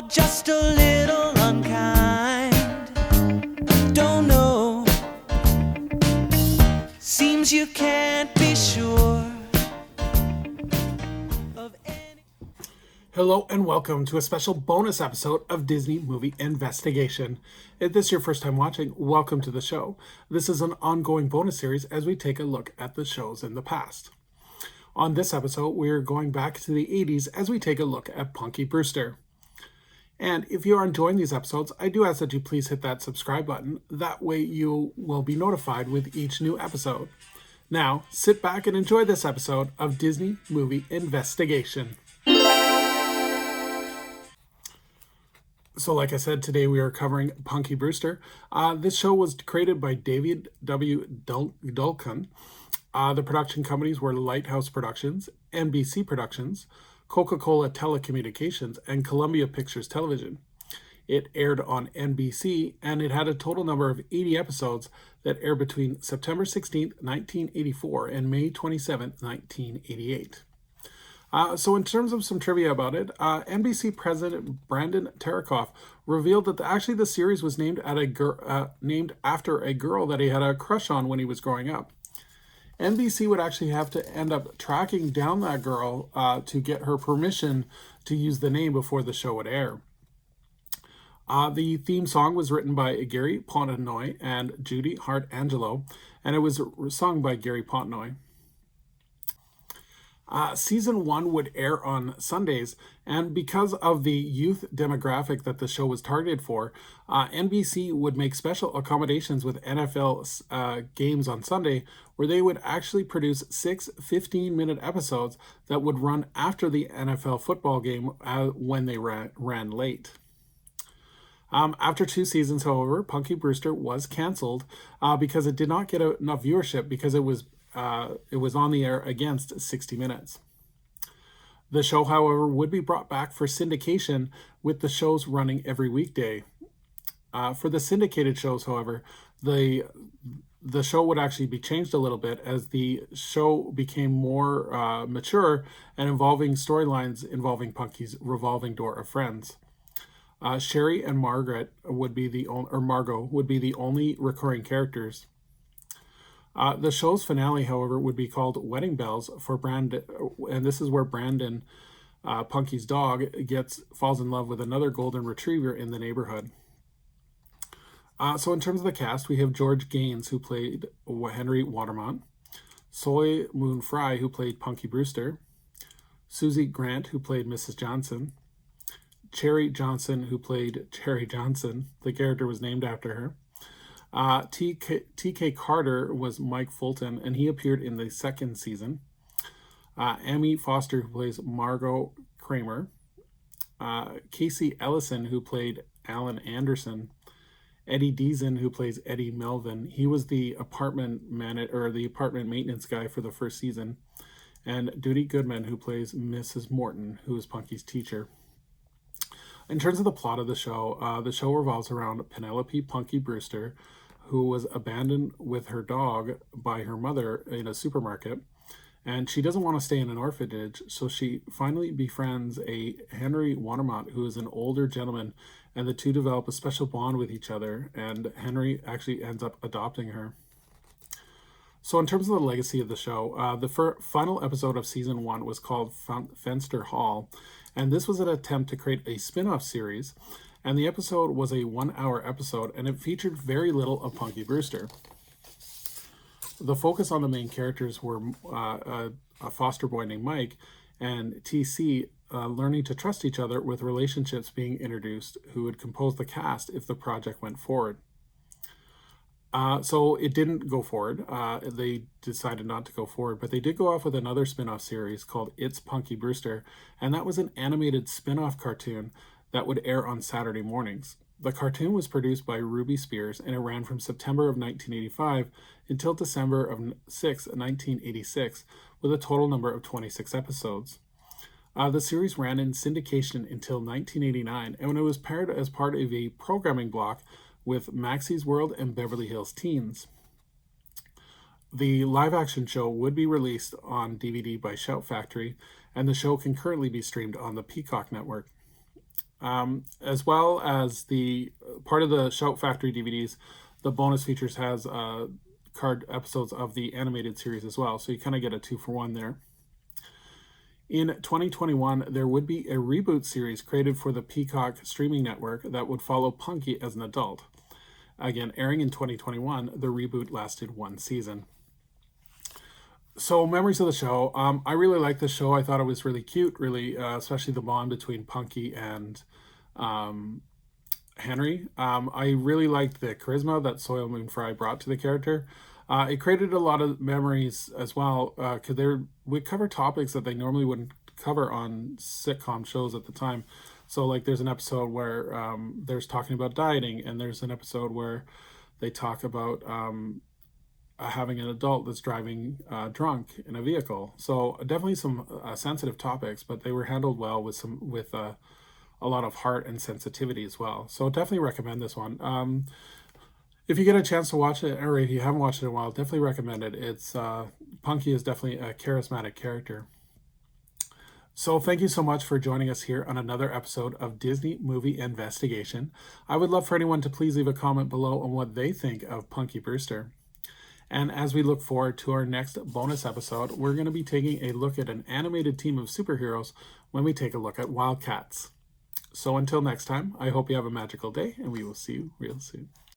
just a little unkind. Don't know. Seems you can't be sure of any. Hello and welcome to a special bonus episode of Disney Movie Investigation. If this is your first time watching, welcome to the show. This is an ongoing bonus series as we take a look at the shows in the past. On this episode, we're going back to the 80s as we take a look at Punky Brewster. And if you are enjoying these episodes, I do ask that you please hit that subscribe button. That way you will be notified with each new episode. Now, sit back and enjoy this episode of Disney Movie Investigation. So like I said, today we are covering Punky Brewster. This show was created by David W. Dulcan. The production companies were Lighthouse Productions, NBC Productions, Coca-Cola Telecommunications, and Columbia Pictures Television. It aired on NBC, and it had a total number of 80 episodes that aired between September 16, 1984 and May 27, 1988. So in terms of some trivia about it, NBC president Brandon Tarakoff revealed that actually the series was named after a girl that he had a crush on when he was growing up. NBC would actually have to end up tracking down that girl to get her permission to use the name before the show would air. The theme song was written by Gary Portnoy and Judy Hart Angelo, and it was sung by Gary Portnoy. Season 1 would air on Sundays, and because of the youth demographic that the show was targeted for, NBC would make special accommodations with NFL games on Sunday, where they would actually produce 6 15-minute episodes that would run after the NFL football game when they ran late. After 2 seasons, however, Punky Brewster was canceled because it did not get enough viewership because it was on the air against 60 Minutes. The show, however, would be brought back for syndication, with the shows running every weekday. For the syndicated shows, however, the show would actually be changed a little bit as the show became more mature and involving storylines involving Punky's revolving door of friends. Sherry and Margot would be the only recurring characters. The show's finale, however, would be called Wedding Bells for Brandon, and this is where Brandon, Punky's dog, falls in love with another golden retriever in the neighborhood. So in terms of the cast, we have George Gaines, who played Henry Watermont, Soy Moon Fry, who played Punky Brewster, Susie Grant, who played Mrs. Johnson, Cherry Johnson, who played Cherry Johnson. The character was named after her. T.K. Carter was Mike Fulton, and he appeared in the second season. Amy Foster, who plays Margot Kramer. Casey Ellison, who played Alan Anderson. Eddie Deason, who plays Eddie Melvin. He was the apartment maintenance guy for the first season. And Judy Goodman, who plays Mrs. Morton, who is Punky's teacher. In terms of the plot of the show revolves around Penelope Punky Brewster, who was abandoned with her dog by her mother in a supermarket, and she doesn't want to stay in an orphanage, so she finally befriends a Henry Watermont, who is an older gentleman, and the two develop a special bond with each other, and Henry actually ends up adopting her. So in terms of the legacy of the show, the final episode of season 1 was called Fenster Hall, and this was an attempt to create a spin-off series, and the episode was a 1-hour episode, and it featured very little of Punky Brewster. The focus on the main characters were a foster boy named Mike and TC learning to trust each other, with relationships being introduced who would compose the cast if the project went forward. So it didn't go forward. They decided not to go forward, but they did go off with another spin-off series called It's Punky Brewster, and that was an animated spin-off cartoon that would air on Saturday mornings. The cartoon was produced by Ruby Spears, and it ran from September of 1985 until December of 1986, with a total number of 26 episodes. The series ran in syndication until 1989, and when it was paired as part of a programming block with Maxie's World and Beverly Hills Teens. The live-action show would be released on DVD by Shout Factory, and the show can currently be streamed on the Peacock network. as well as the part of the Shout Factory DVDs. The bonus features has card episodes of the animated series as well, so you kind of get a 2-for-1 there. In 2021, there would be a reboot series created for the Peacock streaming network that would follow Punky as an adult. Again, airing in 2021, the reboot lasted 1 season. So, memories of the show. I really liked the show. I thought it was really cute, really, especially the bond between Punky and Henry. I really liked the charisma that Soil Moon Frye brought to the character. It created a lot of memories as well, because they would cover topics that they normally wouldn't cover on sitcom shows at the time. So, like, there's an episode where there's talking about dieting, and there's an episode where they talk about having an adult that's driving drunk in a vehicle. So, definitely some sensitive topics, but they were handled well with a lot of heart and sensitivity as well. So, definitely recommend this one. If you get a chance to watch it, or if you haven't watched it in a while, definitely recommend it. It's Punky is definitely a charismatic character. So thank you so much for joining us here on another episode of Disney Movie Investigation. I would love for anyone to please leave a comment below on what they think of Punky Brewster. And as we look forward to our next bonus episode, we're going to be taking a look at an animated team of superheroes when we take a look at Wildcats. So until next time, I hope you have a magical day, and we will see you real soon.